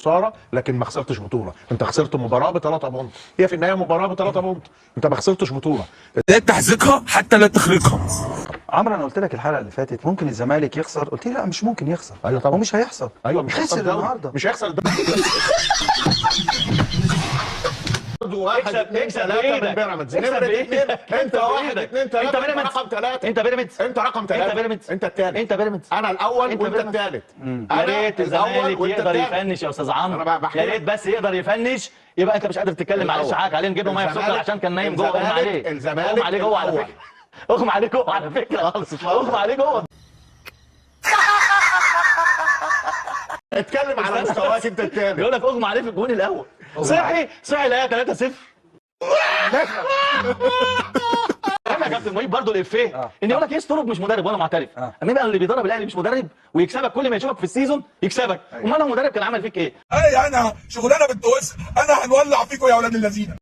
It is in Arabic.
خساره لكن ما خسرتش بطوله. انت خسرت مباراه ب3 بونت، هي في النهايه مباراه ب3 بونت، انت ما خسرتش بطوله. لا تحزقها حتى لا تخرقها. عمرو انا قلت لك الحلقه اللي فاتت ممكن الزمالك يخسر، قلت لي لا مش ممكن يخسر. ايوه طبعا ومش هيحصل. ايوه مش خسر النهارده، مش هيخسر اكسب بإيدك. اكسب بإيدك. انت 1 2 3 انت بيراميدز رقم 3. انت بيراميدز انت رقم 3. انت بيراميدز انت الثالث. انت بيراميدز انا الاول انت وانت بيراميدز. الثالث. يا ريت الزمالك يقدر يفنش يا استاذ عمرو، أنا بحكي يا لك. ريت بس يقدر يفنش. يبقى انت مش قادر تتكلم. معلش حقك عليه، نجيب له ميه بسكر عشان كان نايم جوه. اغمى عليه، اغمى عليه جوه على فكره، اغمى عليه جوه على فكره خالص، اغمى عليه جوه. اتكلم على مستواك انت الثالث. بيقول لك اغمى عليه في الجون الاول، صحي لقاها 3-0. انا يا كابتن مهيب برضه الافيه ان يقول لك ايه استرب مش مدرب وانا معترف. اما يبقى اللي بيدرب الاهلي مش مدرب ويكسبك كل ما يشوفك في السيزون يكسبك، امال لو مدرب كان عمل فيك ايه؟ انا شغلانه بنت وسخ، انا هنولع فيكم يا اولاد الذين.